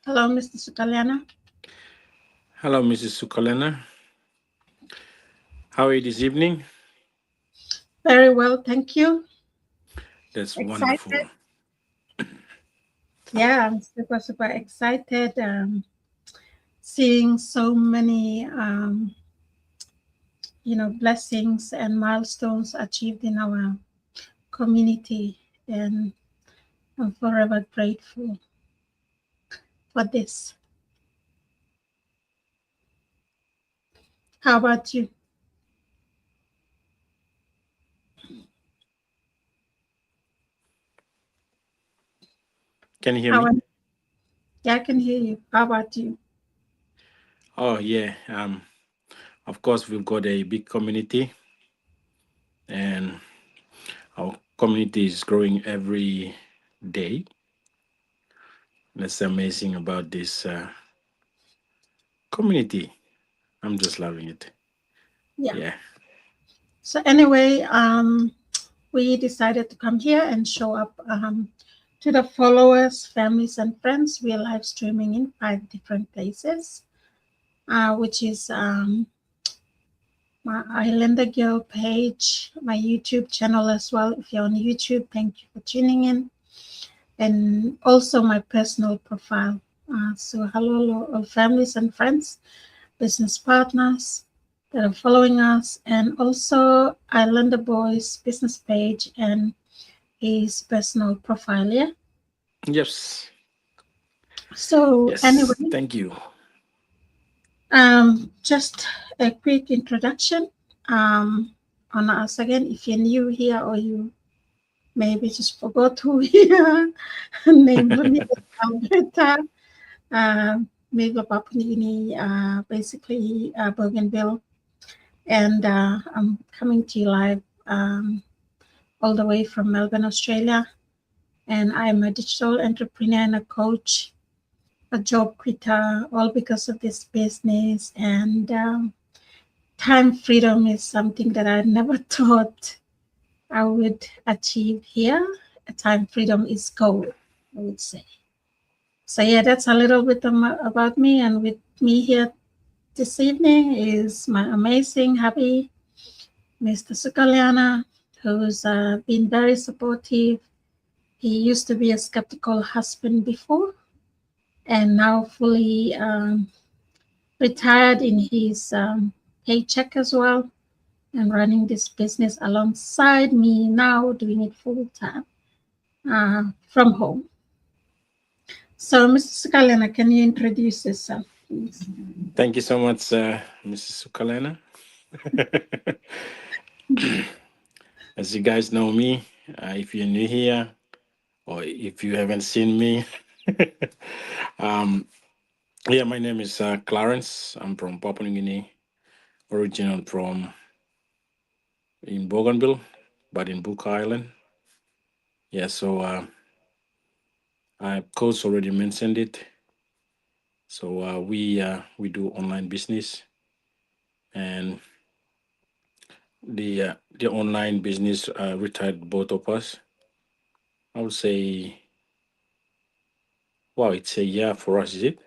Hello, Mr. Sukalyana. Hello, Mrs. Sukalena. How are you this evening? Very well, thank you. That's Excited. wonderful. Yeah, I'm super, super excited. Seeing so many, blessings and milestones achieved in our community, and I'm forever grateful for this. How about you? Can you hear How? me? Yeah, I can hear you. How about you? Oh, yeah. Of course, we've got a big community, and our community is growing every day. That's amazing about this community. I'm just loving it. Yeah. Yeah. So anyway, we decided to come here and show up to the followers, families, and friends. We are live streaming in 5 different places, which is my Islander Girl page, my YouTube channel as well. If you're on YouTube, thank you for tuning in, and also my personal profile. So, hello, all families and friends, business partners that are following us, and also Islander Boy's business page and his personal profile. Yeah. Yes. So, Yes. anyway, Thank you. just a quick introduction um, on us again. If you're new here or you maybe just forgot who we are, name Luni Alberta, uh, Mega Papua New Guinea, basically Bougainville, and I'm coming to you live all the way from Melbourne, Australia. And I'm a digital entrepreneur and a coach, a job quitter, all because of this business. And time freedom is something that I never thought I would achieve here. Time freedom is gold, I would say. So yeah, that's a little bit about me. And with me here this evening is my amazing hubby, Mr. Sukalyana, who's been very supportive. He used to be a skeptical husband before, and now fully retired in his paycheck as well, and running this business alongside me now, doing it full time from home. So, Mr. Sukalena, can you introduce yourself, please? Thank you so much, Mrs. Sukalena. As you guys know me, if you're new here or if you haven't seen me, um, yeah, my name is Clarence. I'm from Papua New Guinea, original from in Bougainville, but in Book Island. Yeah, so Coach already mentioned it. So we do online business, and the online business retired both of us. I would say, wow, it's a year for us, is it?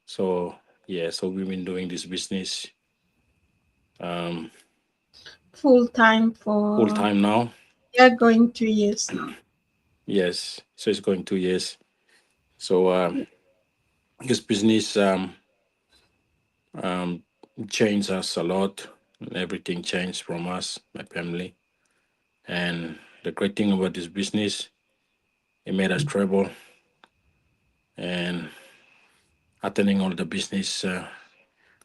So yeah, so we've been doing this business um, Full time full for, time now. yeah, going 2 years now. Yes, so it's going 2 years. So this business um, changed us a lot. Everything changed from us, my family, and the great thing about this business, it made us travel and attending all the business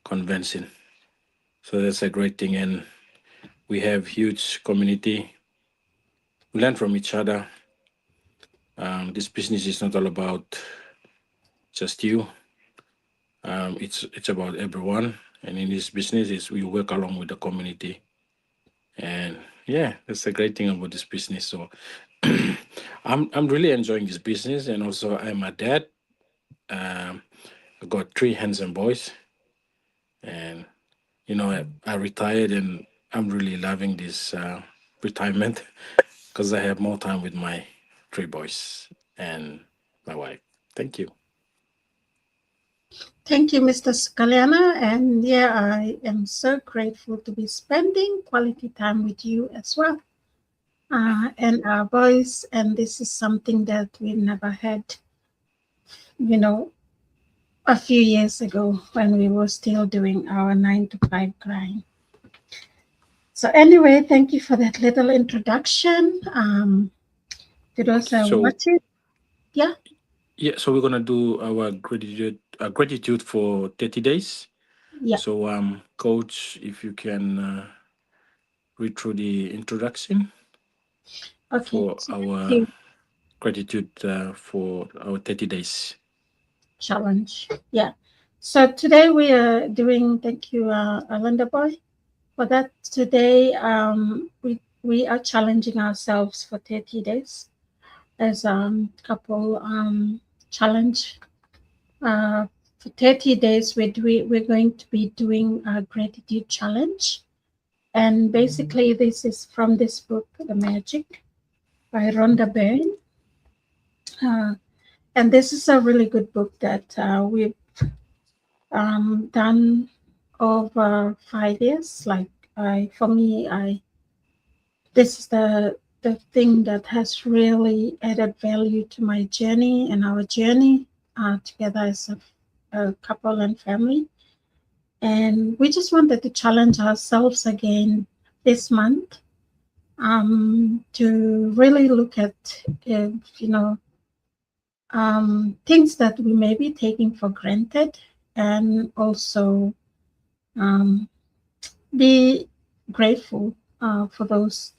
convention. So that's a great thing, and we have huge community. We learn from each other. This business is not all about just you. It's about everyone, and in this business, is we work along with the community, and yeah, that's a great thing about this business. So I'm really enjoying this business, and also I'm a dad. Um, I got three handsome boys, and I retired, and I'm really loving this retirement because I have more time with my three boys and my wife. Thank you. Thank you, Mr. Scaliana. And yeah, I am so grateful to be spending quality time with you as well. And our voice, and this is something that we never had, you know, a few years ago when we were still doing our 9 to 5 grind. So anyway, thank you for that little introduction. To those that are So watching, yeah. yeah, so we're gonna do our gratitude for 30 days. Yeah. So coach, if you can read through the introduction Okay. for So thank our you. gratitude for our 30 days. Challenge. Yeah. So today we are doing, thank you, Alanda Boy, for that. Today we are challenging ourselves for 30 days as couple challenge. For 30 days, we're going to be doing a gratitude challenge. And basically, this is from this book, The Magic by Rhonda Byrne. Uh, and this is a really good book that we've done over 5 years. Like for me, this is the thing that has really added value to my journey and our journey together as a couple and family. And we just wanted to challenge ourselves again this month to really look at, you know, things that we may be taking for granted, and also um, be grateful for those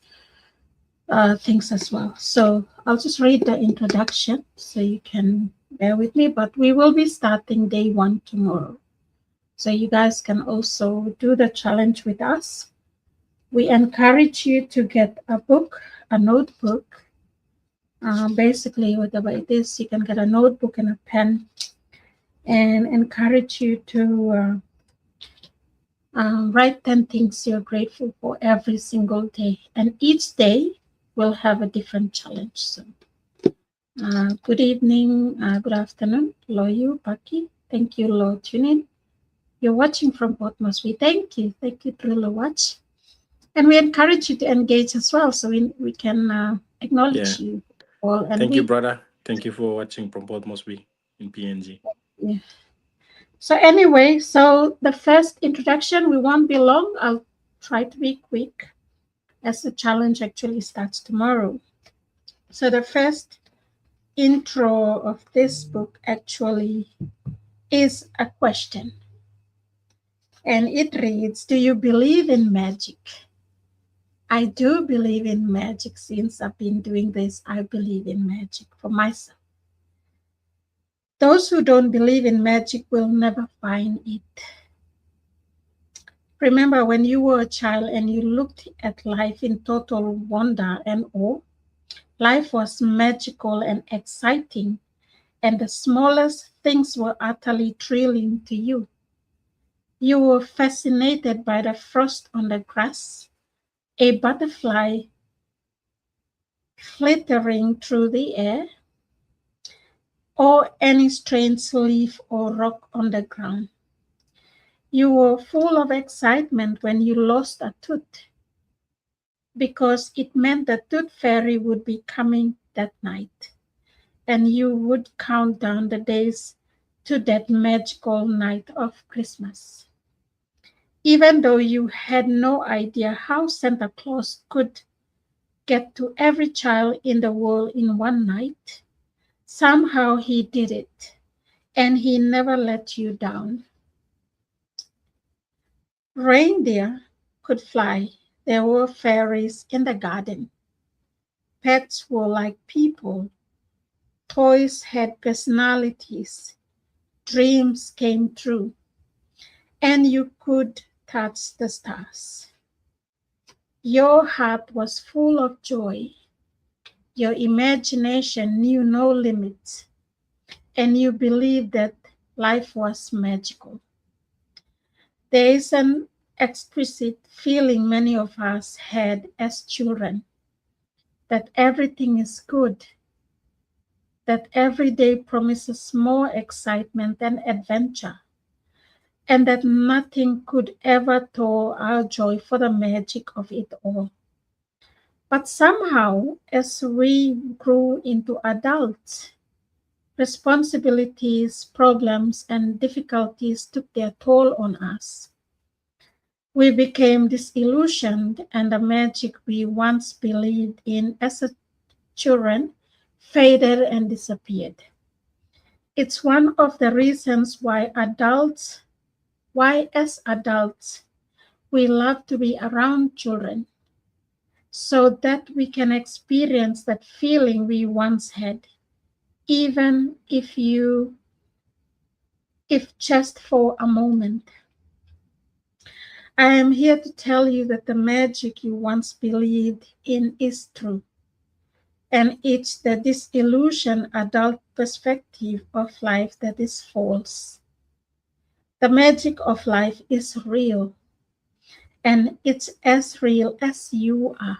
things as well. So I'll just read the introduction so you can bear with me, but we will be starting day 1 tomorrow. So you guys can also do the challenge with us. We encourage you to get a book, a notebook. Basically, whatever it is, you can get a notebook and a pen, and encourage you to write 10 things you're grateful for every single day. And each day will have a different challenge. So, good evening, good afternoon, Loyu, Paki. Thank you, Lo, tuning. You're watching from Port Moresby. Thank you. Thank you, Trilla Watch. And we encourage you to engage as well, so we can acknowledge you all. And Thank you, brother. Thank you for watching from Port Moresby in PNG. yeah. So anyway, so the first introduction, we won't be long. I'll try to be quick as the challenge actually starts tomorrow. So the first intro of this book actually is a question. And it reads, do you believe in magic? I do believe in magic. Since I've been doing this, I believe in magic for myself. Those who don't believe in magic will never find it. Remember when you were a child and you looked at life in total wonder and awe? Life was magical and exciting, and the smallest things were utterly thrilling to you. You were fascinated by the frost on the grass, a butterfly flittering through the air, or any strange leaf or rock on the ground. You were full of excitement when you lost a tooth, because it meant the tooth fairy would be coming that night, and you would count down the days to that magical night of Christmas. Even though you had no idea how Santa Claus could get to every child in the world in one night, somehow he did it, and he never let you down. Reindeer could fly. There were fairies in the garden. Pets were like people. Toys had personalities. Dreams came true. And you could touch the stars. Your heart was full of joy. Your imagination knew no limits. And you believed that life was magical. There is an exquisite feeling many of us had as children, that everything is good, that every day promises more excitement and adventure, and that nothing could ever dull our joy for the magic of it all. But somehow, as we grew into adults, responsibilities, problems, and difficulties took their toll on us. We became disillusioned, and the magic we once believed in as a children faded and disappeared. It's one of the reasons why as adults, we love to be around children so that we can experience that feeling we once had, even if just for a moment. I am here to tell you that the magic you once believed in is true, and it's the disillusioned adult perspective of life that is false. The magic of life is real, and it's as real as you are.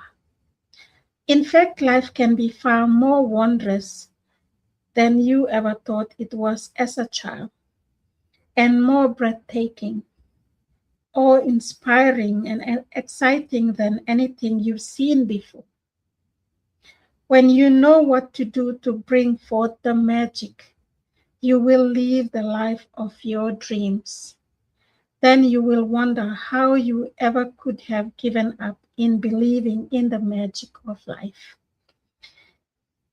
In fact, life can be far more wondrous than you ever thought it was as a child, and more breathtaking, awe-inspiring, and exciting than anything you've seen before. When you know what to do to bring forth the magic, you will live the life of your dreams. Then you will wonder how you ever could have given up in believing in the magic of life.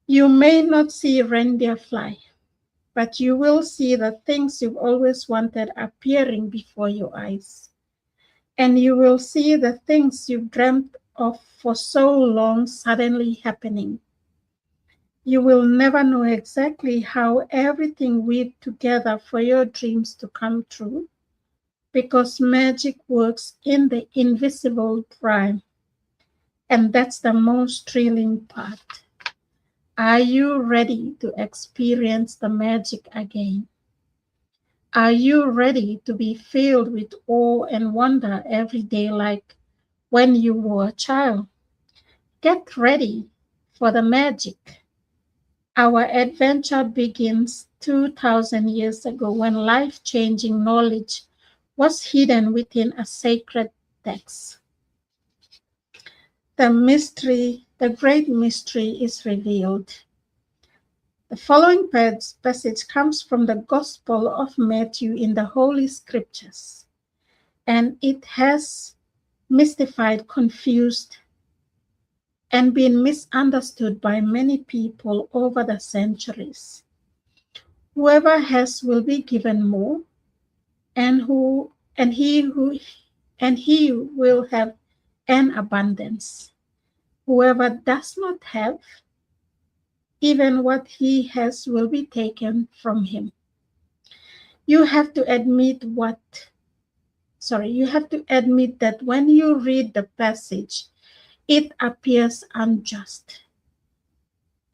You may not see reindeer fly, but you will see the things you've always wanted appearing before your eyes. And you will see the things you've dreamt of for so long suddenly happening. You will never know exactly how everything weaved together for your dreams to come true, because magic works in the invisible realm, and that's the most thrilling part. Are you ready to experience the magic again? Are you ready to be filled with awe and wonder every day like when you were a child? Get ready for the magic. Our adventure begins 2,000 years ago when life-changing knowledge was hidden within a sacred text. The great mystery is revealed. The following passage comes from the Gospel of Matthew in the Holy Scriptures, and it has mystified, confused, and been misunderstood by many people over the centuries. Whoever has will be given more, and he will have an abundance. Whoever does not have, even what he has will be taken from him. You have to admit that when you read the passage, it appears unjust,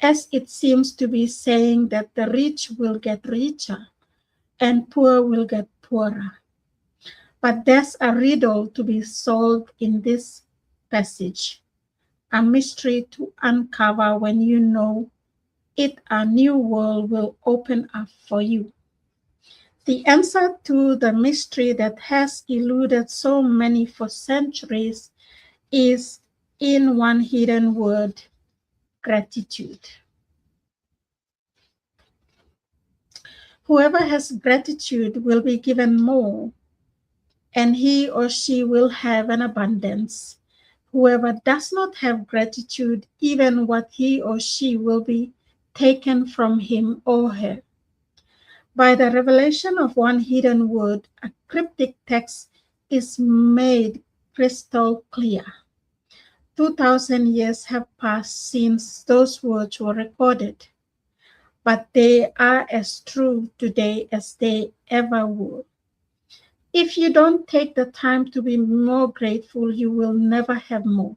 as it seems to be saying that the rich will get richer and poor will get poorer. But there's a riddle to be solved in this passage, a mystery to uncover. When you know it, a new world will open up for you. The answer to the mystery that has eluded so many for centuries is in one hidden word: gratitude. Whoever has gratitude will be given more, and he or she will have an abundance. Whoever does not have gratitude, even what he or she will be taken from him or her. By the revelation of one hidden word, a cryptic text is made crystal clear. 2,000 years have passed since those words were recorded, but they are as true today as they ever were. If you don't take the time to be more grateful, you will never have more.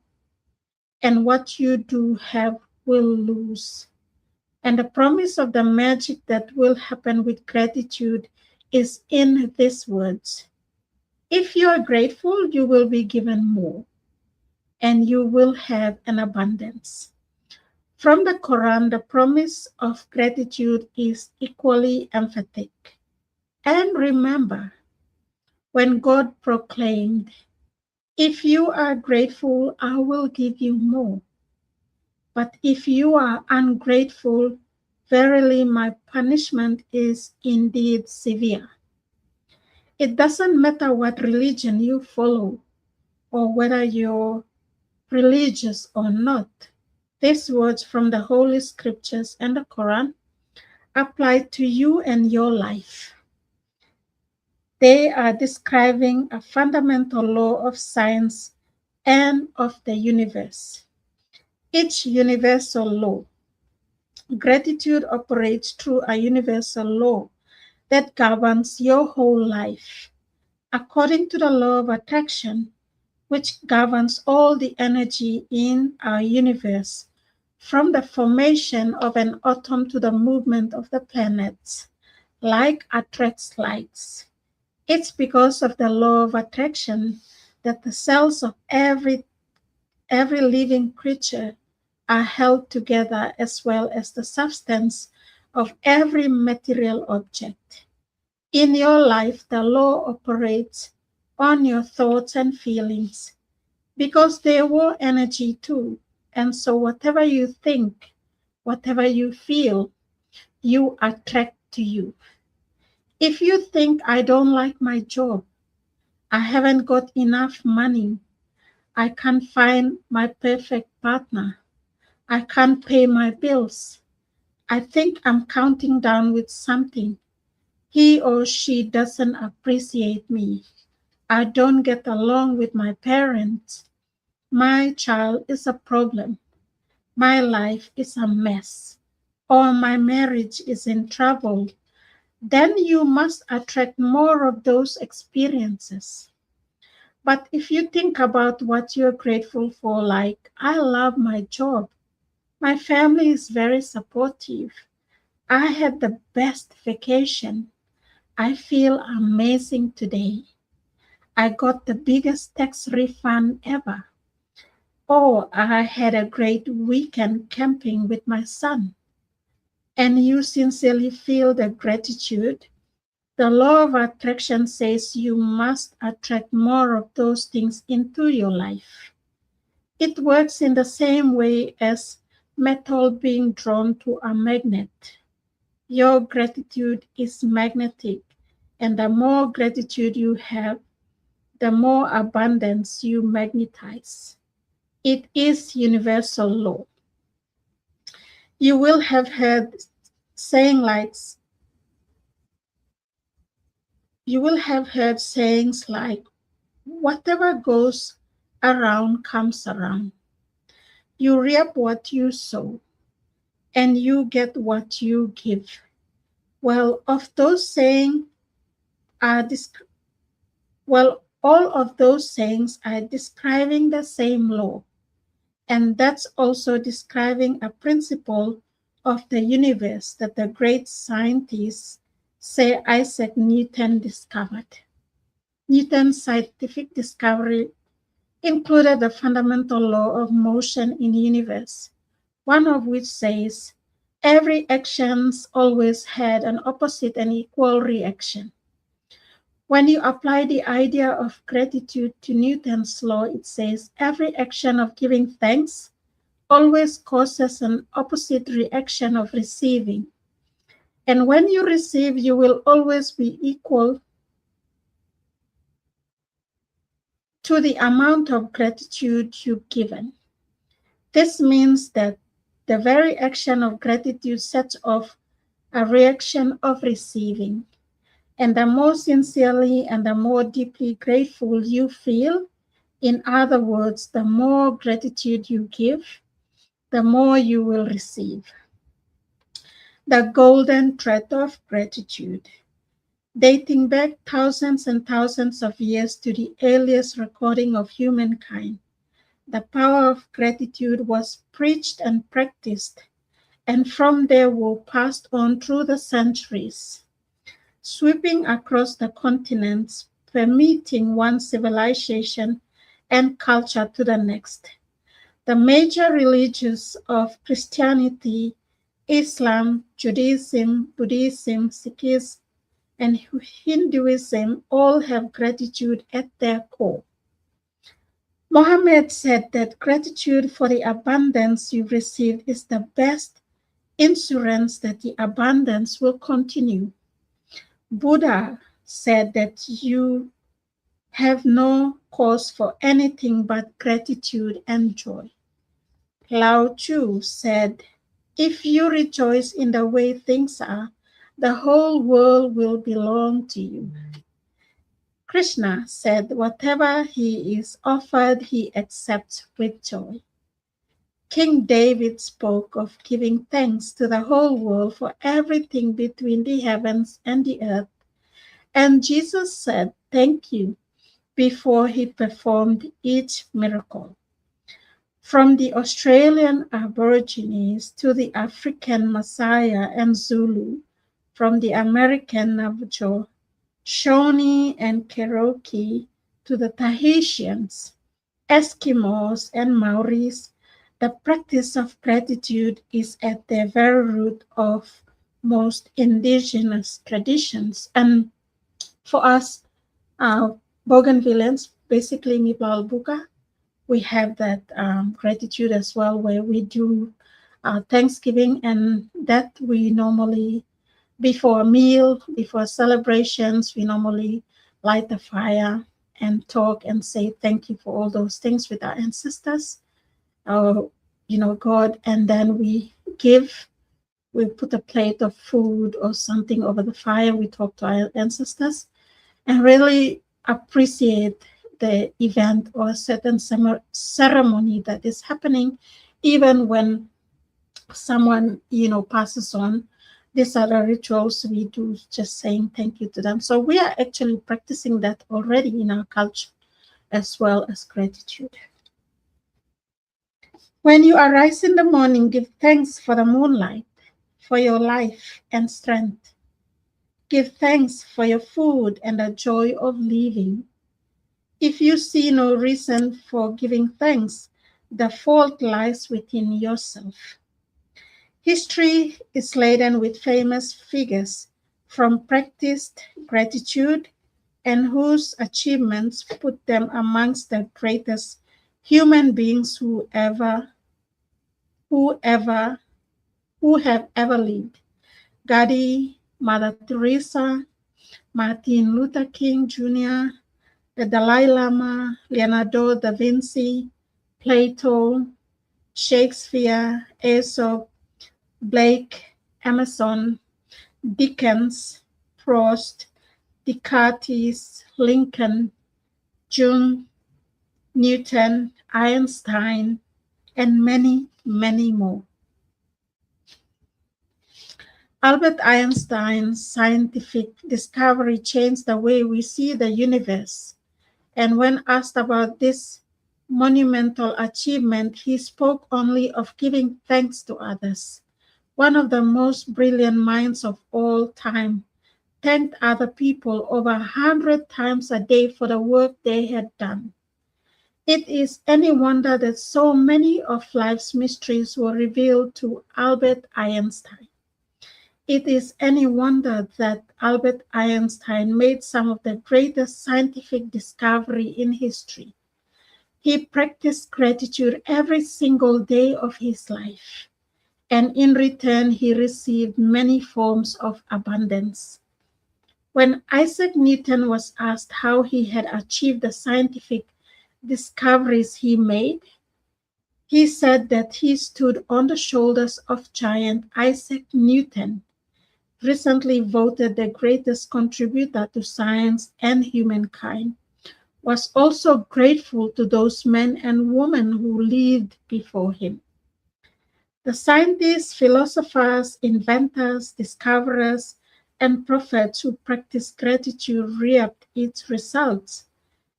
And what you do have will lose. And the promise of the magic that will happen with gratitude is in these words: if you are grateful, you will be given more, and you will have an abundance. From the Quran, the promise of gratitude is equally emphatic. And remember, when God proclaimed, "If you are grateful, I will give you more. But if you are ungrateful, verily my punishment is indeed severe." It doesn't matter what religion you follow or whether you're religious or not. These words from the Holy Scriptures and the Quran apply to you and your life. They are describing a fundamental law of science and of the universe. Each universal law, gratitude operates through a universal law that governs your whole life. According to the law of attraction, which governs all the energy in our universe, from the formation of an atom to the movement of the planets, like attracts likes. It's because of the law of attraction that the cells of every living creature are held together, as well as the substance of every material object. In your life, the law operates on your thoughts and feelings because they were energy too. And so whatever you think, whatever you feel, you attract to you. If you think, "I don't like my job, I haven't got enough money, I can't find my perfect partner, I can't pay my bills, I think I'm counting down with something, he or she doesn't appreciate me, I don't get along with my parents, my child is a problem, my life is a mess, or my marriage is in trouble," then you must attract more of those experiences. But if you think about what you're grateful for, like, "I love my job, my family is very supportive, I had the best vacation, I feel amazing today, I got the biggest tax refund ever," or "I had a great weekend camping with my son," and you sincerely feel the gratitude, the law of attraction says you must attract more of those things into your life. It works in the same way as metal being drawn to a magnet. Your gratitude is magnetic, and the more gratitude you have, the more abundance you magnetize. It is universal law. You will have heard saying like sayings like, "Whatever goes around comes around. You reap what you sow, and you get what you give." Well, of those sayings are all of those sayings are describing the same law, and that's also describing a principle of the universe that the great scientists say Isaac Newton discovered. Newton's scientific discovery included the fundamental law of motion in the universe, one of which says every action always had an opposite and equal reaction. When you apply the idea of gratitude to Newton's law, it says every action of giving thanks always causes an opposite reaction of receiving. And when you receive, you will always be equal to the amount of gratitude you've given. This means that the very action of gratitude sets off a reaction of receiving. And the more sincerely and the more deeply grateful you feel, in other words, the more gratitude you give, the more you will receive. The golden thread of gratitude, dating back thousands and thousands of years to the earliest recording of humankind, the power of gratitude was preached and practiced, and from there were passed on through the centuries, sweeping across the continents, permeating one civilization and culture to the next. The major religions of Christianity, Islam, Judaism, Buddhism, Sikhism, and Hinduism all have gratitude at their core. Mohammed said that gratitude for the abundance you received is the best insurance that the abundance will continue. Buddha said that you have no cause for anything but gratitude and joy. Lao Tzu said, if you rejoice in the way things are, the whole world will belong to you. Krishna said, whatever he is offered, he accepts with joy. King David spoke of giving thanks to the whole world for everything between the heavens and the earth. And Jesus said, thank you, before he performed each miracle. From the Australian Aborigines to the African Maasai and Zulu, from the American Navajo, Shawnee and Cherokee to the Tahitians, Eskimos and Maoris, the practice of gratitude is at the very root of most indigenous traditions. And for us, Bougainvilleans, basically Mipal Buka, we have that gratitude as well, where we do Thanksgiving, and that we normally, before a meal, before celebrations, we normally light the fire and talk and say thank you for all those things with our ancestors, God, and then we put a plate of food or something over the fire. We talk to our ancestors and really appreciate the event or a certain ceremony that is happening, even when someone, passes on. These are the rituals we do, just saying thank you to them. So we are actually practicing that already in our culture, as well as gratitude. When you arise in the morning, give thanks for the moonlight, for your life and strength. Give thanks for your food and the joy of living. If you see no reason for giving thanks, the fault lies within yourself. History is laden with famous figures from practiced gratitude and whose achievements put them amongst the greatest human beings who have ever lived. Gandhi, Mother Teresa, Martin Luther King Jr., the Dalai Lama, Leonardo da Vinci, Plato, Shakespeare, Aesop, Blake, Emerson, Dickens, Proust, Descartes, Lincoln, Jung, Newton, Einstein, and many, many more. Albert Einstein's scientific discovery changed the way we see the universe. And when asked about this monumental achievement, he spoke only of giving thanks to others. One of the most brilliant minds of all time thanked other people over 100 times a day for the work they had done. It is any wonder that so many of life's mysteries were revealed to Albert Einstein. It is any wonder that Albert Einstein made some of the greatest scientific discovery in history. He practiced gratitude every single day of his life, and in return, he received many forms of abundance. When Isaac Newton was asked how he had achieved the scientific discoveries he made, he said that he stood on the shoulders of giant Isaac Newton, recently voted the greatest contributor to science and humankind, was also grateful to those men and women who lived before him. The scientists, philosophers, inventors, discoverers, and prophets who practiced gratitude reaped its results,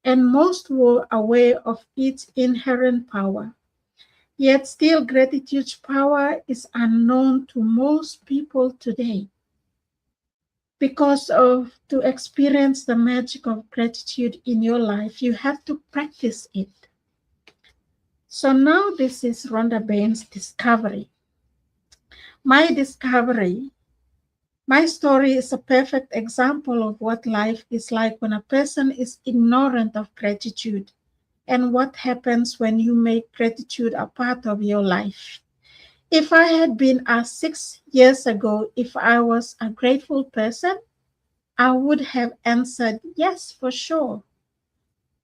and most were aware of its inherent power. Yet still gratitude's power is unknown to most people today. To experience the magic of gratitude in your life, you have to practice it. So now this is Rhonda Bain's discovery. My discovery, my story is a perfect example of what life is like when a person is ignorant of gratitude and what happens when you make gratitude a part of your life. If I had been asked 6 years ago if I was a grateful person, I would have answered yes, for sure.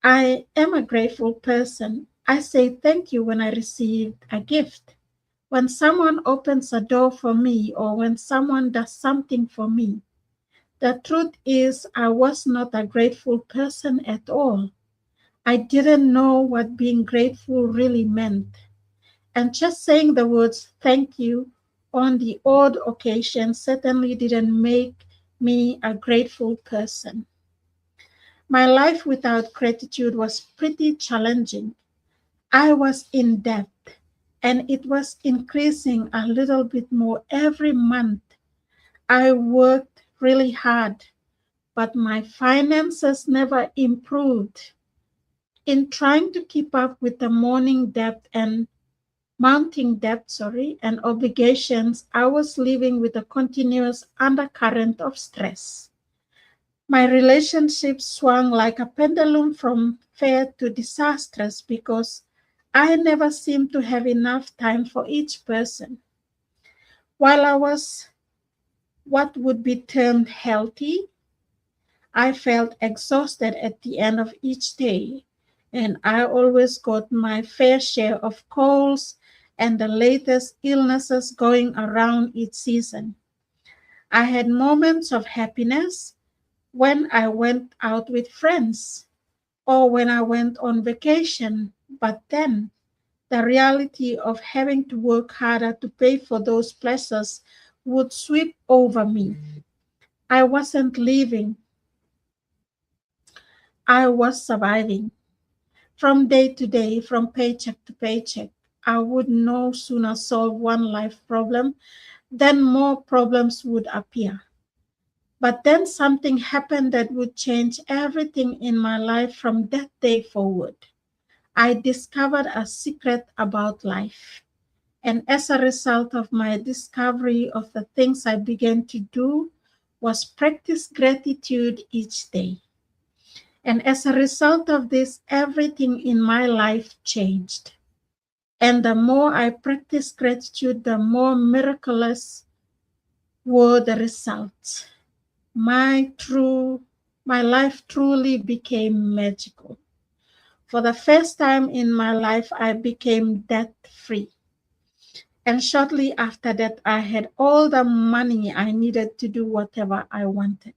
I am a grateful person. I say thank you when I receive a gift, when someone opens a door for me, or when someone does something for me. The truth is, I was not a grateful person at all. I didn't know what being grateful really meant. And just saying the words thank you on the odd occasion certainly didn't make me a grateful person. My life without gratitude was pretty challenging. I was in debt, and it was increasing a little bit more every month. I worked really hard, but my finances never improved. In trying to keep up with the mounting debt, and obligations, I was living with a continuous undercurrent of stress. My relationship swung like a pendulum from fair to disastrous because I never seemed to have enough time for each person. While I was what would be termed healthy, I felt exhausted at the end of each day, and I always got my fair share of colds and the latest illnesses going around each season. I had moments of happiness when I went out with friends or when I went on vacation, but then the reality of having to work harder to pay for those pleasures would sweep over me. I wasn't living, I was surviving. From day to day, from paycheck to paycheck, I would no sooner solve one life problem than more problems would appear. But then something happened that would change everything in my life from that day forward. I discovered a secret about life. And as a result of my discovery of the things I began to do was practice gratitude each day. And as a result of this, everything in my life changed. And the more I practiced gratitude, the more miraculous were the results. My life truly became magical. For the first time in my life, I became debt-free. And shortly after that, I had all the money I needed to do whatever I wanted.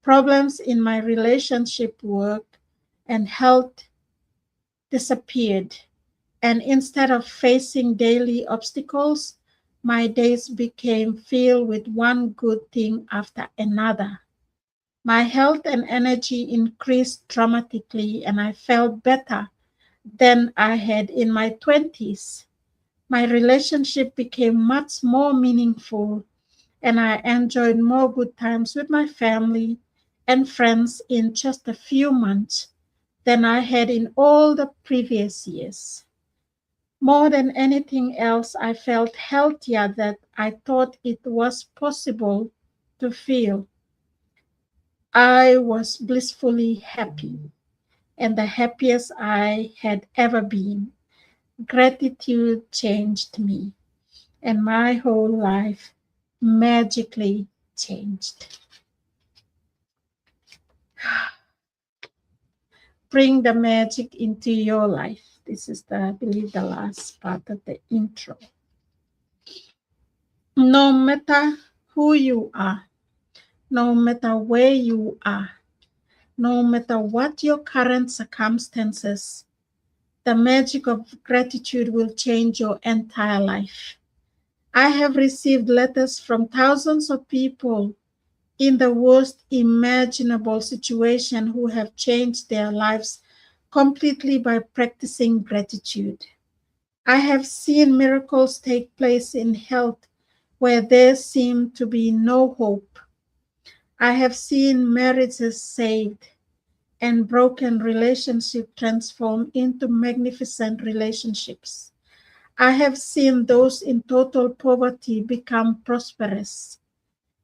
Problems in my relationship, work, and health disappeared. And instead of facing daily obstacles, my days became filled with one good thing after another. My health and energy increased dramatically, and I felt better than I had in my 20s. My relationship became much more meaningful, and I enjoyed more good times with my family and friends in just a few months than I had in all the previous years. More than anything else, I felt healthier than I thought it was possible to feel. I was blissfully happy and the happiest I had ever been. Gratitude changed me, and my whole life magically changed. Bring the magic into your life. This is I believe, the last part of the intro. No matter who you are, no matter where you are, no matter what your current circumstances, the magic of gratitude will change your entire life. I have received letters from thousands of people in the worst imaginable situation who have changed their lives completely by practicing gratitude. I have seen miracles take place in health where there seemed to be no hope. I have seen marriages saved, and broken relationships transform into magnificent relationships. I have seen those in total poverty become prosperous,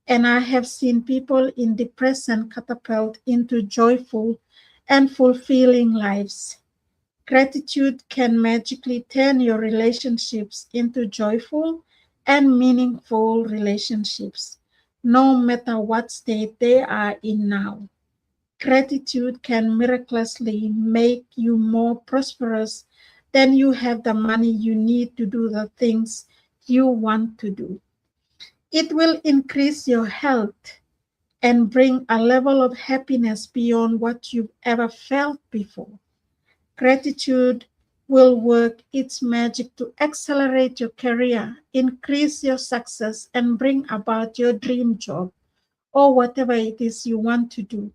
and I have seen people in depression catapult into joyful and fulfilling lives. Gratitude can magically turn your relationships into joyful and meaningful relationships, no matter what state they are in now. Gratitude can miraculously make you more prosperous than you have the money you need to do the things you want to do. It will increase your health and bring a level of happiness beyond what you've ever felt before. Gratitude will work its magic to accelerate your career, increase your success, and bring about your dream job or whatever it is you want to do.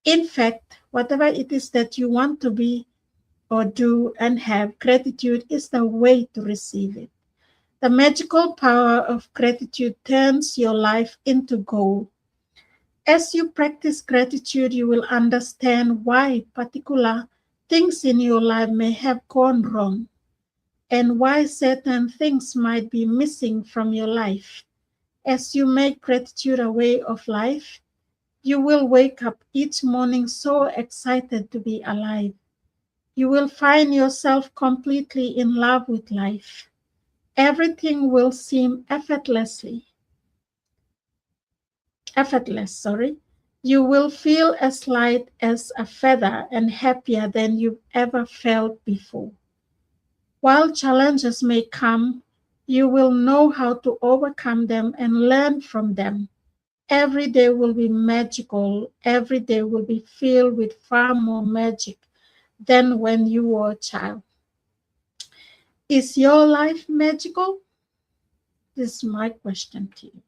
In fact, whatever it is that you want to be or do and have, gratitude is the way to receive it. The magical power of gratitude turns your life into gold. As you practice gratitude, you will understand why particular things in your life may have gone wrong and why certain things might be missing from your life. As you make gratitude a way of life, you will wake up each morning so excited to be alive. You will find yourself completely in love with life. Everything will seem effortless. You will feel as light as a feather and happier than you've ever felt before. While challenges may come, you will know how to overcome them and learn from them. Every day will be magical. Every day will be filled with far more magic than when you were a child. Is your life magical? This is my question to you.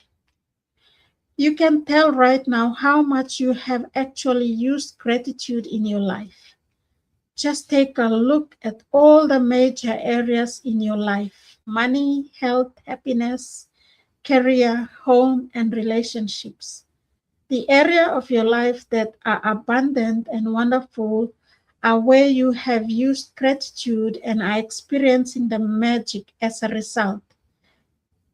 You can tell right now how much you have actually used gratitude in your life. Just take a look at all the major areas in your life: money, health, happiness, career, home, and relationships. The area of your life that are abundant and wonderful are where you have used gratitude and are experiencing the magic as a result.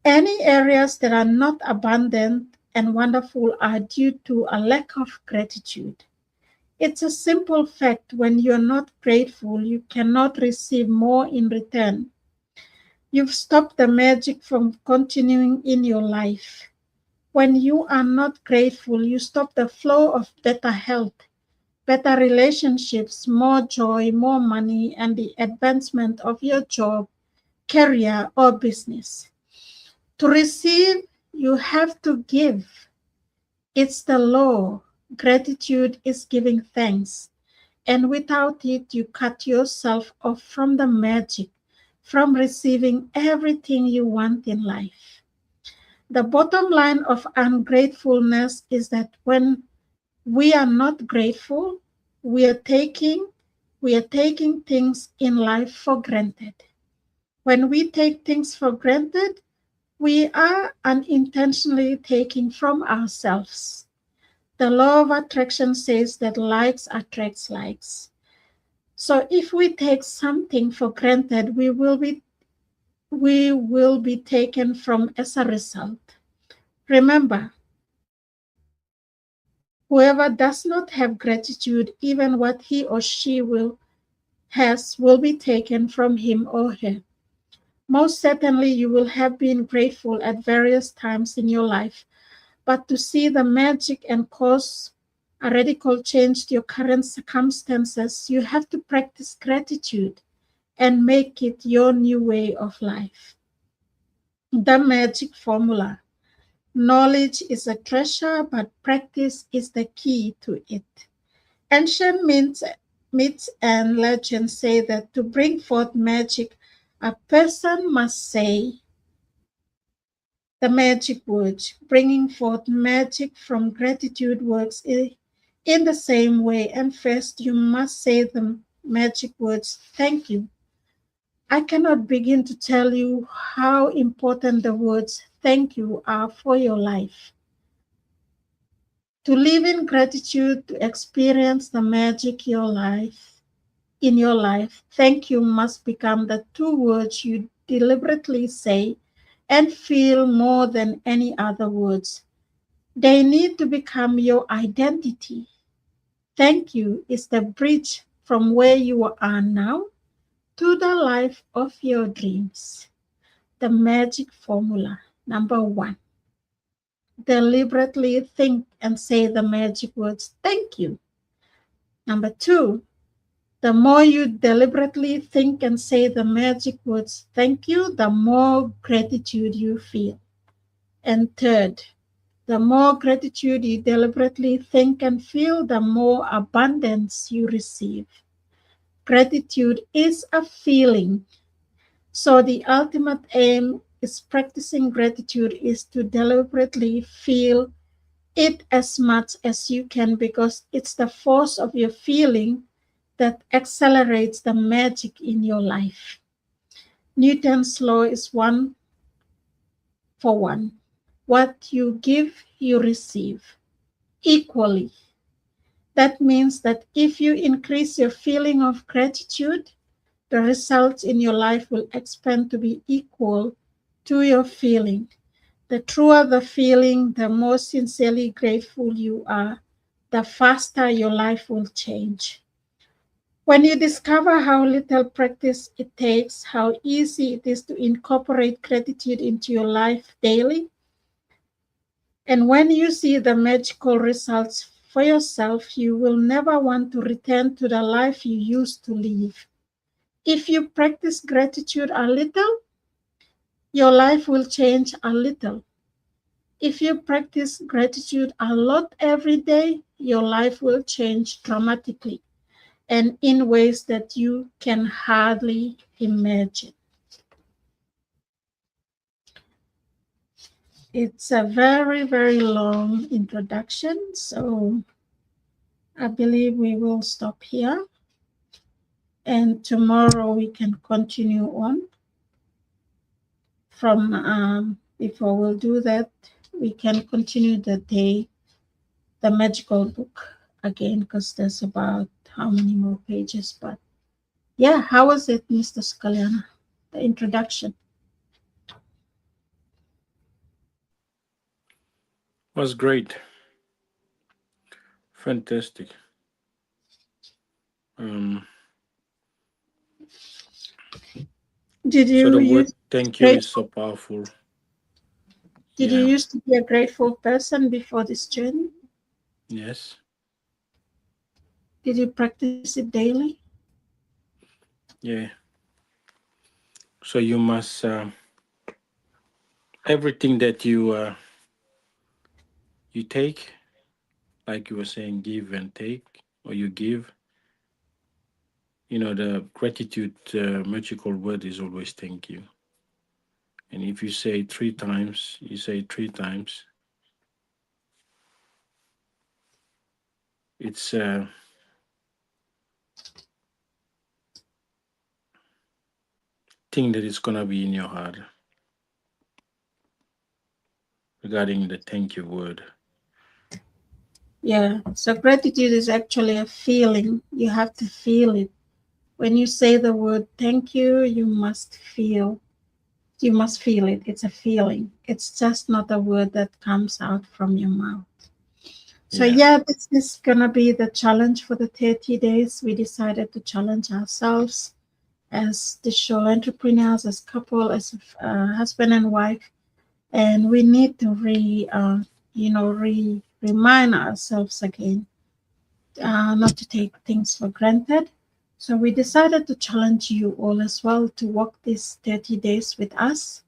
Any areas that are not abundant and wonderful are due to a lack of gratitude. It's a simple fact: when you're not grateful, you cannot receive more in return. You've stopped the magic from continuing in your life. When you are not grateful, you stop the flow of better health, better relationships, more joy, more money, and the advancement of your job, career, or business. To receive, you have to give. It's the law. Gratitude is giving thanks. And without it, you cut yourself off from the magic, from receiving everything you want in life. The bottom line of ungratefulness is that when we are not grateful, we are taking things in life for granted. When we take things for granted, we are unintentionally taking from ourselves. The law of attraction says that likes attracts likes. So if we take something for granted, we will be taken from as a result. Remember, whoever does not have gratitude, even what he or she will be taken from him or her. Most certainly, you will have been grateful at various times in your life, but to see the magic and cause a radical change to your current circumstances, you have to practice gratitude and make it your new way of life. The magic formula: knowledge is a treasure, but practice is the key to it. Ancient myths and legends say that to bring forth magic, a person must say the magic words. Bringing forth magic from gratitude works in the same way. And first, you must say the magic words, thank you. I cannot begin to tell you how important the words thank you are for your life. To live in gratitude, to experience the magic in your life, thank you must become the two words you deliberately say and feel more than any other words. They need to become your identity. Thank you is the bridge from where you are now to the life of your dreams. The magic formula. Number 1, deliberately think and say the magic words, thank you. Number 2, the more you deliberately think and say the magic words, thank you, the more gratitude you feel. And third, the more gratitude you deliberately think and feel, the more abundance you receive. Gratitude is a feeling. So the ultimate aim is practicing gratitude is to deliberately feel it as much as you can, because it's the force of your feeling that accelerates the magic in your life. Newton's law is 1 for 1. What you give, you receive equally. That means that if you increase your feeling of gratitude, the results in your life will expand to be equal to your feeling. The truer the feeling, the more sincerely grateful you are, the faster your life will change. When you discover how little practice it takes, how easy it is to incorporate gratitude into your life daily, and when you see the magical results for yourself, you will never want to return to the life you used to live. If you practice gratitude a little, your life will change a little. If you practice gratitude a lot every day, your life will change dramatically and in ways that you can hardly imagine. It's a very, very long introduction, so I believe we will stop here. And tomorrow we can continue on from, before we'll do that, we can continue the magical book again, because there's about how many more pages. But yeah, how was it, Mr. Scaliana, the introduction? Was great. Fantastic. Did So you the word use thank you is so powerful. Did you used to be a grateful person before this journey? Yes. Did you practice it daily? Yeah. So you must everything that you take, like you were saying, give and take, or you give. The gratitude magical word is always thank you. And if you say 3 times, you say 3 times. It's thing that is gonna be in your heart regarding the thank you word. Yeah, so gratitude is actually a feeling. You have to feel it. When you say the word thank you, you must feel it. It's a feeling. It's just not a word that comes out from your mouth. So yeah, this is gonna be the challenge for the 30 days. We decided to challenge ourselves as digital entrepreneurs, as couple, as husband and wife, and we need to remind ourselves again not to take things for granted. So we decided to challenge you all as well to walk these 30 days with us,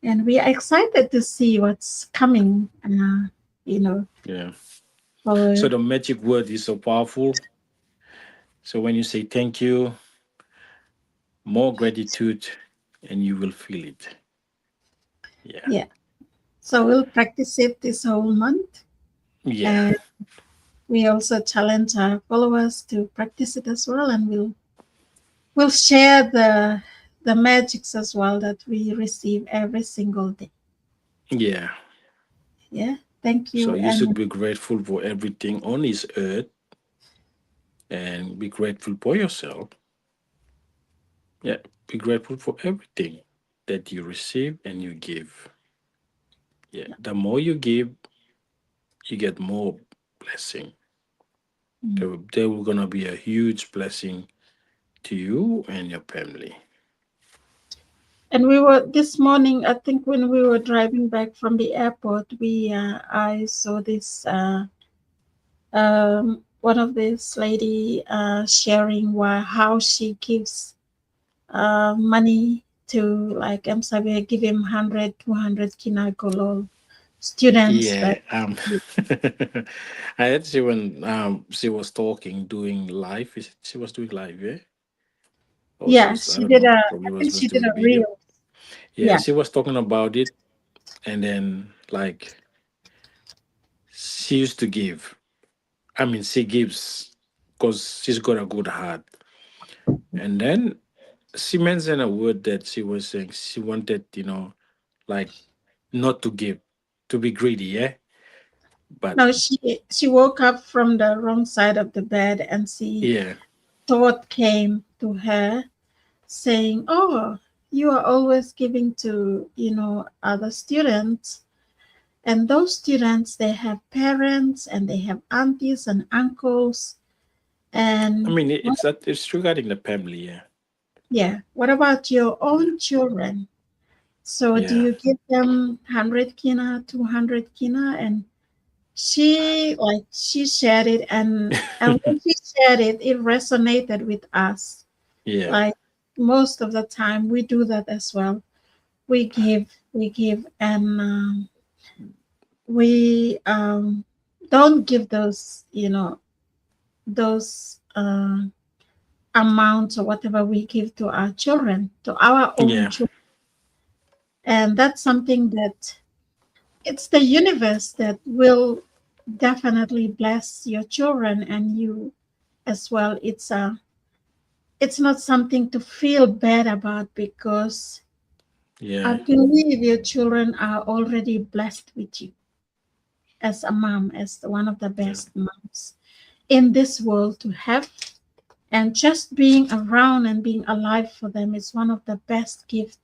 and we are excited to see what's coming. Yeah. So the magic word is so powerful. So when you say thank you, more gratitude, and you will feel it. Yeah. So we'll practice it this whole month. Yeah. And we also challenge our followers to practice it as well, and we'll share the magics as well that we receive every single day. Yeah. Yeah. Thank So you. you should And be grateful for everything on this earth and be grateful for yourself. Yeah, be grateful for everything that you receive and you give. Yeah, yeah. the more you give, you get more blessing. Mm. There will gonna be a huge blessing to you and your family. And we were this morning, I think when we were driving back from the airport, we I saw this one of this lady sharing how she gives money to, like I'm sorry, give him 100, 200 kinagolol students Yeah, that. I had she when she was talking, doing live. She was doing live, yeah? Or she Yeah, was, I she don't did know, a, probably I was think was she did doing a video. reel. Yeah, Yeah. she was talking about it, and then like she used to give. I mean, she gives because she's got a good heart. And then she mentioned a word that she was saying she wanted, like not to give, to be greedy, yeah? But No, she woke up from the wrong side of the bed, and she yeah, thought came to her saying, "Oh, you are always giving to, other students, and those students, they have parents and they have aunties and uncles, I and mean, what, it's regarding the family, yeah. yeah, what about your own children? So do Yeah. you give them 100 kina, 200 kina?" And she shared it, and when she shared it, it resonated with us. Yeah. Like most of the time we do that as well. We give, and we don't give those, those amounts or whatever we give to our children, to our own Yeah. children. And that's something that, it's the universe that will definitely bless your children and you as well. It's not something to feel bad about, because I Yeah. believe your children are already blessed with you as a mom, as one of the Yeah. best moms in this world to have. And just being around and being alive for them is one of the best gifts.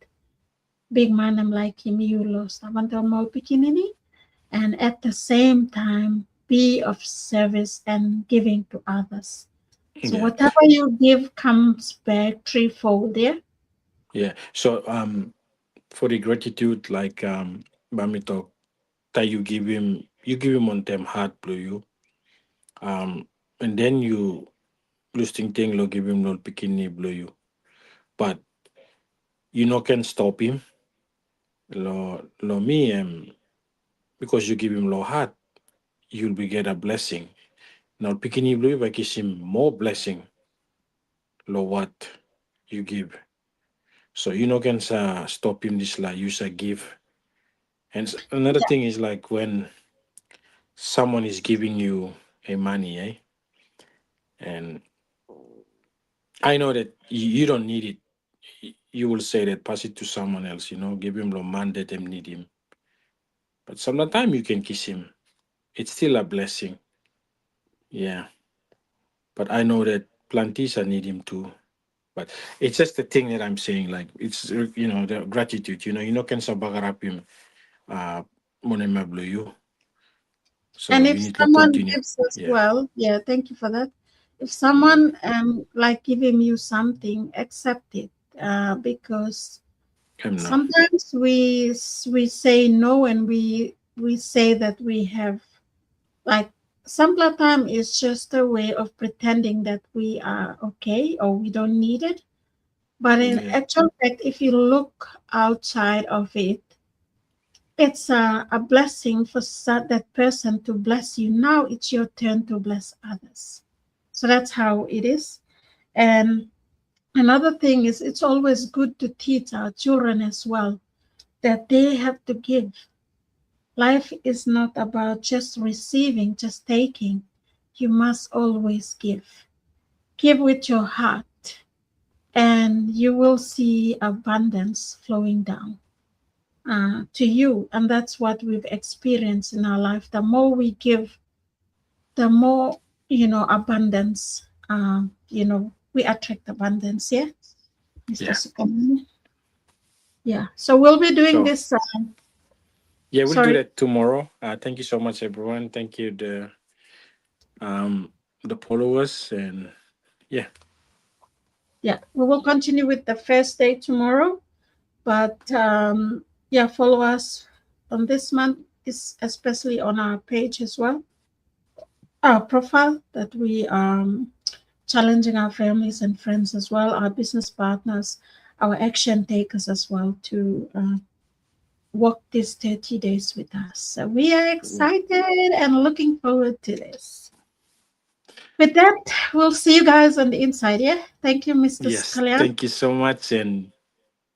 Big man, I'm like him, you lost. I want to more bikini, and at the same time be of service and giving to others. So Yeah. whatever you give comes back threefold, yeah? Yeah. So for the gratitude, like Bami talk, that you give him on them heart blue you. And then you listing thing lo give him no bikini blue you. But you no can stop him. Lo me because you give him low heart, you'll be get a blessing. Now bikini blue by kiss him more blessing lo what you give. So you no can stop him this like you say give. And another thing is like when someone is giving you a money, eh? And I know that you don't need it. You will say that pass it to someone else, give him the man that them need him. But sometimes you can kiss him. It's still a blessing. Yeah. But I know that Plantisa need him too. But it's just the thing that I'm saying, like it's the gratitude, can sabagarap him monemablo you. So And you if need to someone continue. gives as Yeah. well, yeah, thank you for that. If Yeah. someone like giving you something, accept it, because No. sometimes we say no, and we say that we have, like, sometimes it's just a way of pretending that we are okay or we don't need it. But in Yeah. actual fact, if you look outside of it, it's a blessing for that person to bless you. Now it's your turn to bless others. So that's how it is. And another thing is, it's always good to teach our children as well that they have to give. Life is not about just receiving, just taking. You must always give. Give with your heart, and you will see abundance flowing down. to you. And that's what we've experienced in our life. The more we give, the more, abundance, we attract abundance. Yeah, Mr. Yeah. Sukamani. Yeah. So we'll be doing So this. yeah, we'll do Sorry. that tomorrow. Thank you so much, everyone. Thank you the followers, and yeah. Yeah, we will continue with the first day tomorrow. But yeah, follow us on this month, especially on our page as well, our profile, that we challenging our families and friends as well, our business partners, our action takers as well, to work these 30 days with us. So we are excited and looking forward to this. With that, we'll see you guys on the inside. Yeah. Thank you, Mr. Yes. Kalyan. Thank you so much, and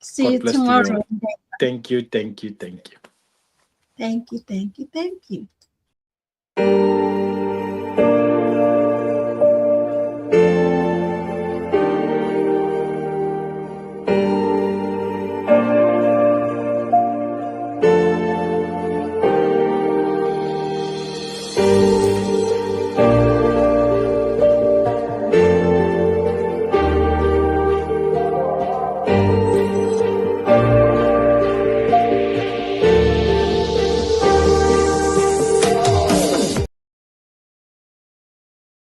See God you bless to you all. tomorrow. Thank you. Thank you. Thank you. Thank you. Thank you. Thank you.